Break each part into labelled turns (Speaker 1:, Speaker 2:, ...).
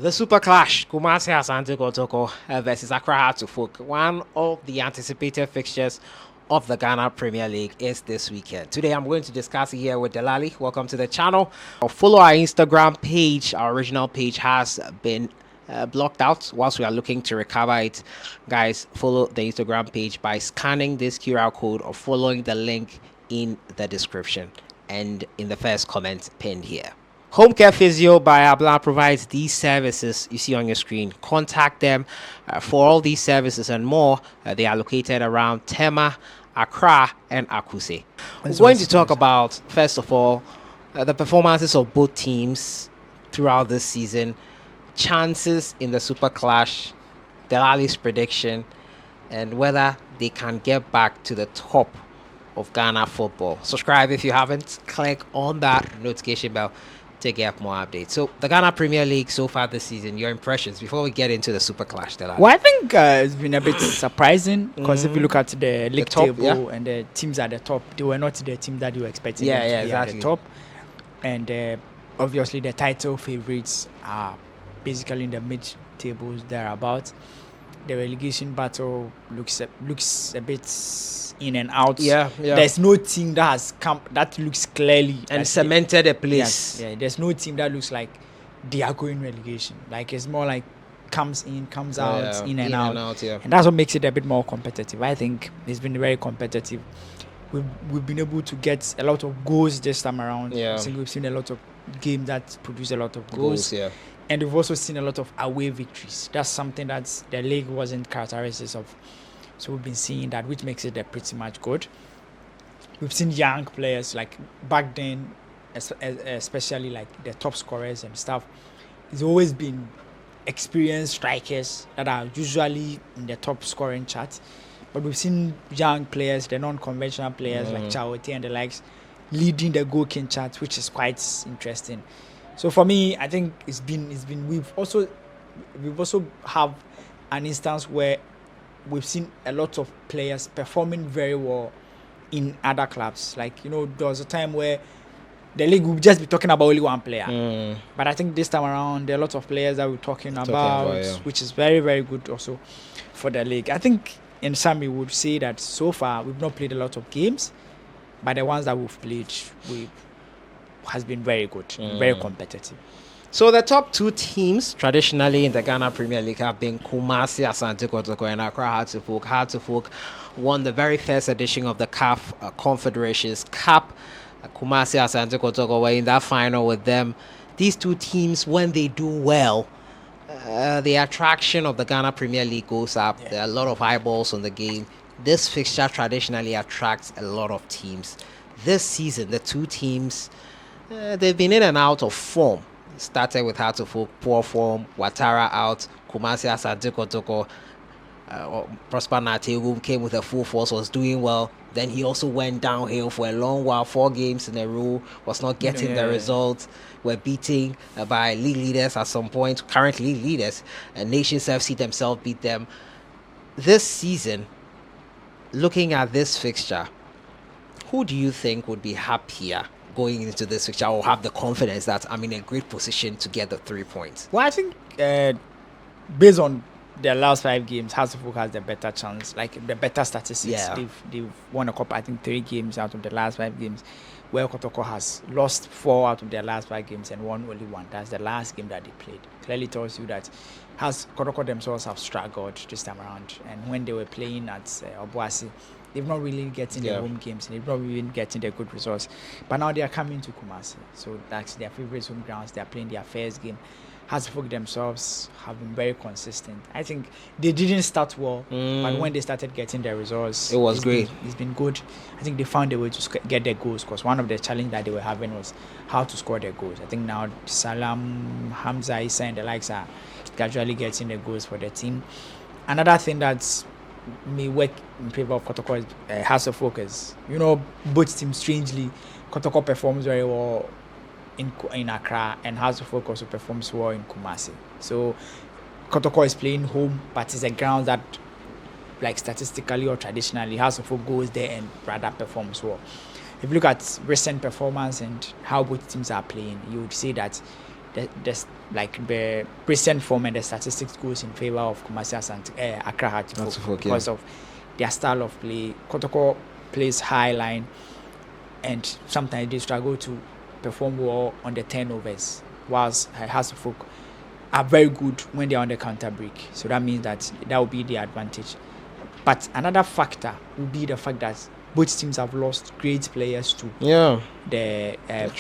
Speaker 1: The Super Clash, KUMASI Asante Kotoko versus ACCRA Heart to Folk. One of the anticipated fixtures of the Ghana Premier League is this weekend. Today I'm going to discuss it here with Delali. Welcome to the channel. Follow our Instagram page. Our original page has been blocked out whilst we are looking to recover it. Guys, follow the Instagram page by scanning this QR code or following the link in the description and in the first comment pinned here. Home Care Physio by Abla provides these services you see on your screen. Contact them for all these services and more. They are located around Tema, Accra, and Akuse. We're going to talk about, first of all, the performances of both teams throughout this season, chances in the Super Clash, Delali's prediction, and whether they can get back to the top of Ghana football. Subscribe if you haven't. Click on that notification bell to get more updates. So the Ghana Premier League so far this season, your impressions before we get into the Super Clash.
Speaker 2: Well, I think it's been a bit surprising because if you look at the league table and the teams at the top, they were not the team that you were expecting them to be
Speaker 1: exactly.
Speaker 2: at the top. And obviously the title favorites are basically in the mid-tables thereabouts. The relegation battle looks a bit in and out. There's no team that has come that looks clearly
Speaker 1: and cemented a place.
Speaker 2: There's no team that looks like they are going relegation. Like it's more like comes in, comes out, in and out. And that's what makes it a bit more competitive. I think it's been very competitive. We've been able to get a lot of goals this time around. I think we've seen a lot of games that produce a lot of goals. And we've also seen a lot of away victories. That's something that the league wasn't characteristics of. So we've been seeing that, which makes it pretty much good. We've seen young players like back then, especially like the top scorers and stuff. It's always been experienced strikers that are usually in the top scoring chart. But we've seen young players, the non-conventional players like Chawati and the likes, leading the goal-king chart, which is quite interesting. So for me, I think it's been we've also have an instance where we've seen a lot of players performing very well in other clubs. Like, there was a time where the league would just be talking about only one player. But I think this time around, there are a lot of players that we're talking about, which is very, very good also for the league. I think in some we would say that so far we've not played a lot of games, but the ones that we've played, has been very good, very competitive.
Speaker 1: So the top two teams traditionally in the Ghana Premier League have been KUMASI, Asante Kotoko, and ACCRA Heart to Folk. Heart to Folk won the very first edition of the CAF Confederations Cup. KUMASI, Asante Kotoko were in that final with them. These two teams, when they do well, the attraction of the Ghana Premier League goes up. There are a lot of eyeballs on the game. This fixture traditionally attracts a lot of teams. This season, the two teams, they've been in and out of form. Started with Heart to Folk, poor form, Ouattara out, KUMASI Asante Kotoko, Prosper Nategu came with a full force, was doing well. Then he also went downhill for a long while, 4 games in a row, was not getting the results. Were beating by league leaders at some point, current league leaders, and Nations FC themselves beat them. This season, looking at this fixture, who do you think would be happier going into this fixture or have the confidence that I'm in a great position to get the 3 points?
Speaker 2: Well, I think based on their last 5 games, Heart to Folk has the better chance, like the better statistics. They've won a cup, I think 3 games out of the last 5 games, where Kotoko has lost 4 out of their last 5 games and won only 1. That's the last game that they played. Clearly tells you that Kotoko themselves have struggled this time around. And when they were playing at Obuasi, they've not really getting their home games. They've not really getting their good results. But now they are coming to KUMASI. So that's their favorite home grounds. They are playing their first game. Heart to Folk themselves have been very consistent. I think they didn't start well, but when they started getting their results,
Speaker 1: it was great.
Speaker 2: It's been good. I think they found a way to get their goals, because one of the challenges that they were having was how to score their goals. I think now Salam, Hamza, Issa and the likes are gradually getting the goals for their team. Another thing that's may work in favor of Kotoko is Heart to Folk. Both teams, strangely, Kotoko performs very well in Accra, and Heart to Folk also performs well in KUMASI. So Kotoko is playing home, but it's a ground that, like statistically or traditionally, Heart to Folk goes there and rather performs well. If you look at recent performance and how both teams are playing, you would say that the recent form and the statistics goes in favor of KUMASI Asante ACCRA Hearts because of their style of play. Kotoko plays high line, and sometimes they struggle to perform well on the turnovers, whilst Hearts are very good when they are on the counter break. So that means that will be the advantage. But another factor will be the fact that both teams have lost great players to the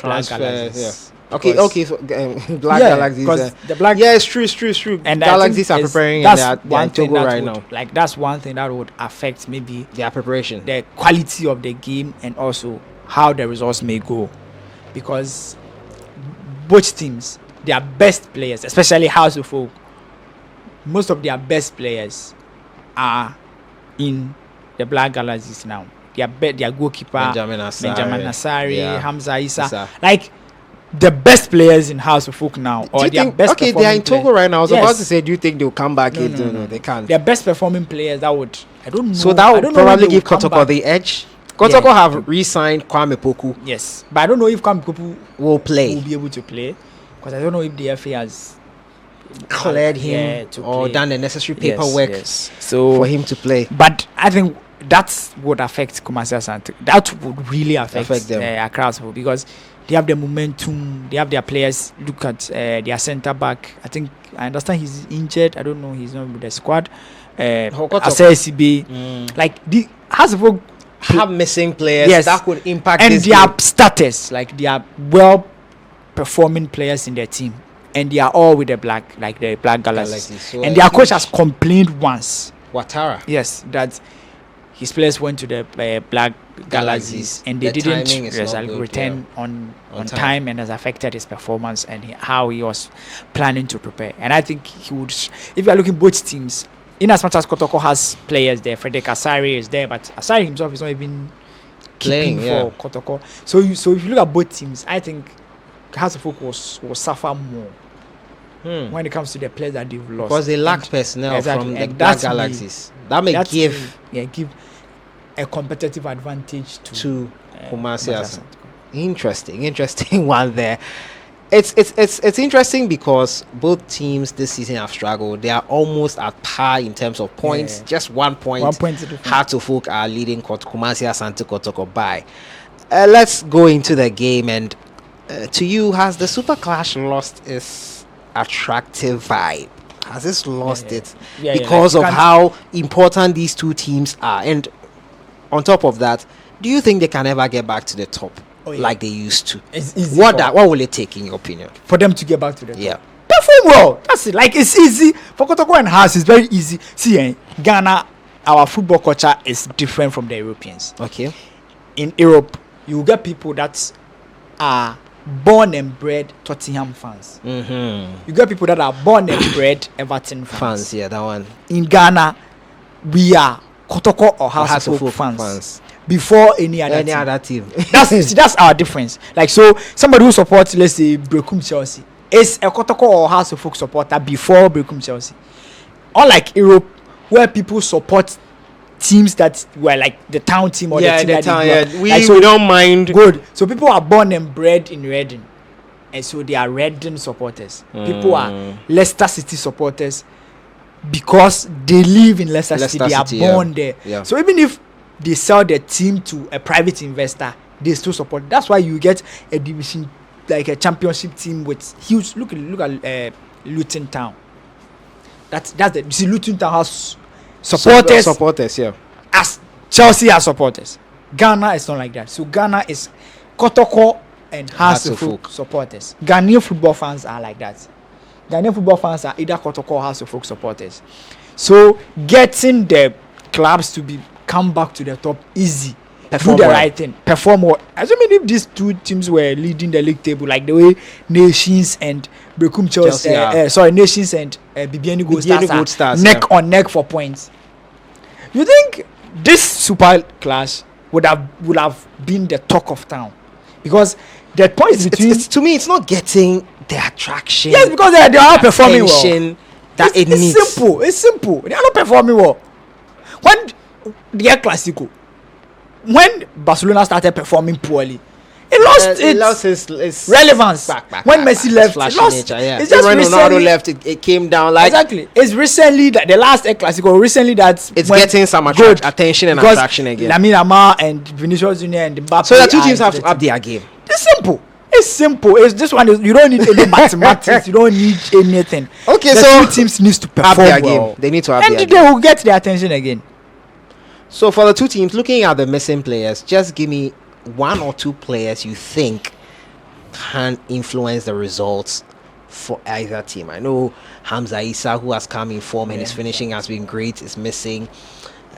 Speaker 2: Black Galaxies.
Speaker 1: Yeah. Okay. So Black Galaxies.
Speaker 2: The Black.
Speaker 1: Yeah, it's true.
Speaker 2: And
Speaker 1: Galaxies are preparing.
Speaker 2: That's
Speaker 1: one thing right now.
Speaker 2: Like that's one thing that would affect maybe
Speaker 1: their preparation,
Speaker 2: the quality of the game, and also how the results may go, because both teams, their best players, especially House of Folk, most of their best players are in the Black Galaxies now. Their goalkeeper Benjamin Asari, Hamza Issa, like the best players in House of Folk now. Or their best
Speaker 1: okay, they are in Togo right now. I was about to say, do you think they'll come back? No, they can't.
Speaker 2: Their best performing players, that would, I don't know.
Speaker 1: So that would probably give Kotoko the edge. Kotoko have re-signed Kwame Poku.
Speaker 2: Yes, but I don't know if Kwame Poku
Speaker 1: will be
Speaker 2: able to play, because I don't know if the FA has
Speaker 1: cleared him or done the necessary paperwork
Speaker 2: so
Speaker 1: for him to play.
Speaker 2: But I think that would affect KUMASI Asante. That would really affect them, Accra, because they have the momentum, they have their players. Look at their centre back. I understand he's injured. I don't know, he's not with the squad. ACCRA, like the Hasbro
Speaker 1: have missing players that could impact
Speaker 2: and
Speaker 1: this
Speaker 2: their
Speaker 1: game.
Speaker 2: Status, like they are well performing players in their team, and they are all with the Black Galaxies. So and their coach has complained once,
Speaker 1: Ouattara,
Speaker 2: that his players went to the Black Galaxies and they didn't return on time, and has affected his performance and how he was planning to prepare. And I think he would, if you are looking both teams, in as much as Kotoko has players there, Frederick Asari is there, but Asari himself is not even playing for Kotoko. So if you look at both teams, I think House of Folk will suffer more when it comes to the players that they've lost,
Speaker 1: because they lack personnel from the Black Galaxies. That may give
Speaker 2: a competitive advantage to
Speaker 1: KUMASI Asante. Interesting one there. It's interesting because both teams this season have struggled. They are almost at par in terms of points. Just 1 point.
Speaker 2: 1 point.
Speaker 1: Hearts of Folk are leading KUMASI Asante Kotoko by. Let's go into the game. And to you, has the Super Clash lost its attractive vibe? Has this lost it because of how important these two teams are? And on top of that, do you think they can ever get back to the top like they used to?
Speaker 2: It's easy.
Speaker 1: What will it take, in your opinion,
Speaker 2: for them to get back to the top?
Speaker 1: Yeah,
Speaker 2: perform well. That's it. Like, it's easy for Kotoko and House. It's very easy. See, Ghana, our football culture is different from the Europeans.
Speaker 1: Okay,
Speaker 2: in Europe, you get people that are born and bred Tottenham fans. You get people that are born and bred Everton fans.
Speaker 1: Yeah, that one.
Speaker 2: In Ghana, we are Kotoko or House of Folk fans before any other team. That's our difference. Like, so somebody who supports, let's say, Brekum Chelsea is a Kotoko or House of Folk supporter before Brekum Chelsea. Unlike Europe, where people support teams that were like the town team or the team that town,
Speaker 1: we don't mind.
Speaker 2: Good. So people are born and bred in Reading, and so they are Reading supporters. People are Leicester City supporters because they live in Leicester City. They are born there. Yeah. So even if they sell their team to a private investor, they still support. That's why you get a division, like a championship team with huge. Look at Luton Town. That's the. You see, Luton Town has supporters, yeah. As Chelsea has supporters. Ghana is not like that. So Ghana is Kotoko and House of Folk supporters. Ghanaian football fans are like that. Ghanaian football fans are either Kotoko or House of Folk supporters. So getting the clubs to come back to the top easy. Do the right thing. Perform well. Assuming if these two teams were leading the league table, like the way Nations and Brekum Chelsea, Nations and BBN Gold Stars neck on neck for points. You think this Super Clash would have been the talk of town? Because the points between
Speaker 1: to me, it's not getting the attraction.
Speaker 2: Yes, because they are not performing well.
Speaker 1: It's
Speaker 2: simple. They are not performing well. When the Clasico, when Barcelona started performing poorly, it lost its relevance when Messi left. It lost.
Speaker 1: Nature, yeah.
Speaker 2: It's just
Speaker 1: when
Speaker 2: recently,
Speaker 1: Ronaldo left, it came down. Like
Speaker 2: exactly. It's recently that the last El Clasico. Recently that
Speaker 1: it's getting some attention and attraction again.
Speaker 2: Lamine Yamal and Vinicius Junior and Mbappe.
Speaker 1: So the two teams have to up their game.
Speaker 2: It's simple. It's simple. It's this one. You don't need any mathematics. You don't need anything.
Speaker 1: Okay,
Speaker 2: the
Speaker 1: so
Speaker 2: two teams needs to perform
Speaker 1: up their
Speaker 2: well.
Speaker 1: game. They need to up
Speaker 2: and
Speaker 1: their
Speaker 2: they
Speaker 1: game.
Speaker 2: will get their attention again.
Speaker 1: So for the two teams, looking at the missing players, just give me one or two players you think can influence the results for either team. I know Hamza Issa, who has come in form and his finishing has been great, is missing.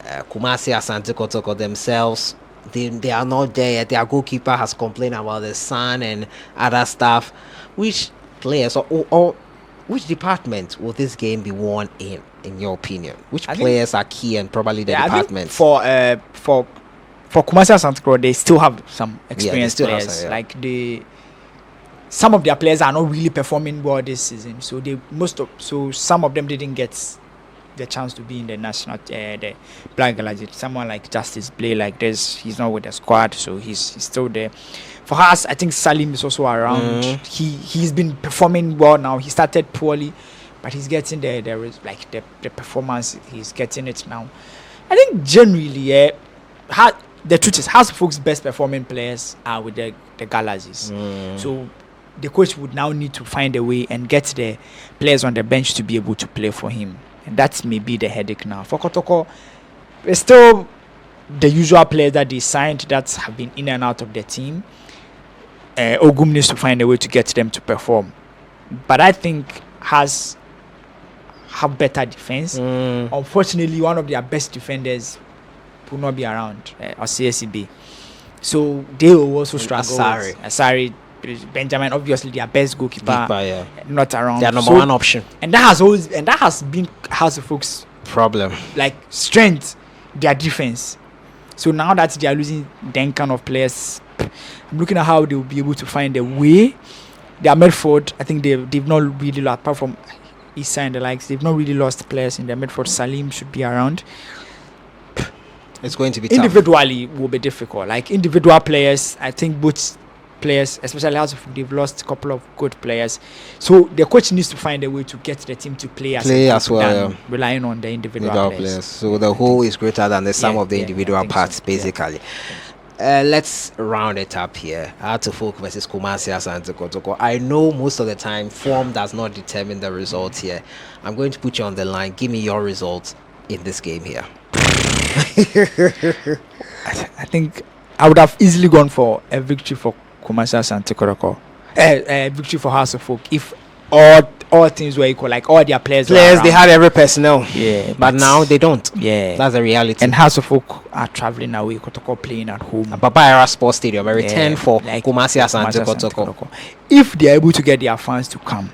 Speaker 1: KUMASI, Asante Kotoko themselves, they are not there yet. Their goalkeeper has complained about the sun and other stuff. Which players or which department will this game be won in your opinion? Which players are key and probably the departments?
Speaker 2: For KUMASI and Asante, they still have some experienced players. Like some of their players are not really performing well this season. So some of them didn't get the chance to be in the national the Black Galaxy. Someone like Justice Blay like this, he's not with the squad, so he's still there. For us, I think Salim is also around. He's been performing well now. He started poorly, but he's getting the performance. He's getting it now. I think generally, the truth is, House of Folks' best performing players are with the Galaxies. So the coach would now need to find a way and get the players on the bench to be able to play for him. And that's maybe the headache now. For Kotoko, it's still the usual players that they signed that have been in and out of the team. Ogum needs to find a way to get them to perform. But I think have better defense. Unfortunately, one of their best defenders will not be around, or CSCB. So they will also struggle. Asari, Benjamin, obviously their best goalkeeper, not around.
Speaker 1: Their number one option.
Speaker 2: And that has been House of Folks'
Speaker 1: problem.
Speaker 2: Like strength, their defense. So now that they are losing then kind of players, I'm looking at how they will be able to find a way. Their midfield, I think they've not really lost, apart from Issa and the likes, they've not really lost players in their midfield. Salim should be around.
Speaker 1: It's going to be tough.
Speaker 2: Individually will be difficult. Like individual players, I think both players, especially House of Folk, they've lost a couple of good players. So the coach needs to find a way to get the team to play as well, relying on the individual players.
Speaker 1: So the whole is greater than the sum of the individual parts, basically. Let's round it up here. House of Folk versus KUMASI Asante Kotoko. I know most of the time form does not determine the results here. I'm going to put you on the line. Give me your results in this game here.
Speaker 2: I think I would have easily gone for a victory for KUMASI Asante Kotoko. A victory for House of Folk if all things were equal, like all their players
Speaker 1: they had every personnel, but now they don't.
Speaker 2: That's
Speaker 1: the reality.
Speaker 2: And House of Folk are traveling away, Kotoko playing at home.
Speaker 1: Papayara Sports Stadium, a return for KUMASI Asante Kotoko.
Speaker 2: If they are able to get their fans to come,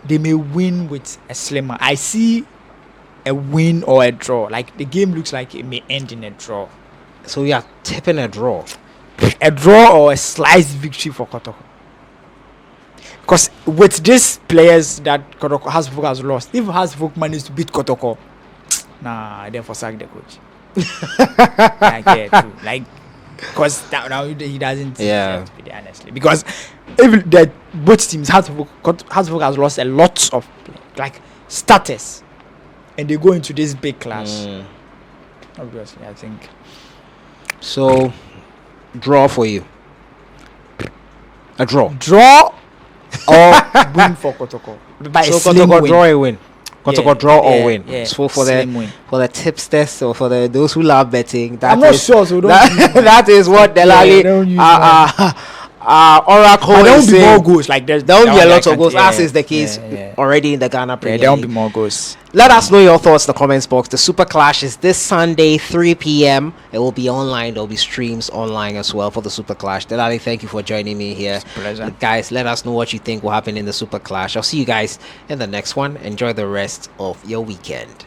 Speaker 2: they may win with a slimmer. I see a win or a draw. Like the game looks like it may end in a draw.
Speaker 1: So you are tipping a draw.
Speaker 2: A draw or a slight victory for Kotoko. Because with these players that Kotoko has lost, if Hasbrook managed to beat Kotoko, then forsake the coach. Because now he doesn't deserve to be there, honestly. Because if both teams, Hasbrook has lost a lot of starters, and they go into this big clash. Obviously, I think.
Speaker 1: So, draw for you. A draw.
Speaker 2: Draw or win for Kotoko.
Speaker 1: So Kotoko draw or win. Kotoko draw or win. So for the tipsters or for those who love betting,
Speaker 2: I'm not sure. So
Speaker 1: that is what Delali Oracle
Speaker 2: there won't
Speaker 1: is
Speaker 2: be
Speaker 1: saying.
Speaker 2: more goals. Like there
Speaker 1: won't be a lot of goals, as is the case already in the Ghana Premier League.
Speaker 2: There won't be more goals.
Speaker 1: Let us know your thoughts in the comments box. The Super Clash is this Sunday, 3 p.m. It will be online. There will be streams online as well for the Super Clash. Delali, thank you for joining me here.
Speaker 2: It's a pleasure.
Speaker 1: Guys, let us know what you think will happen in the Super Clash. I'll see you guys in the next one. Enjoy the rest of your weekend.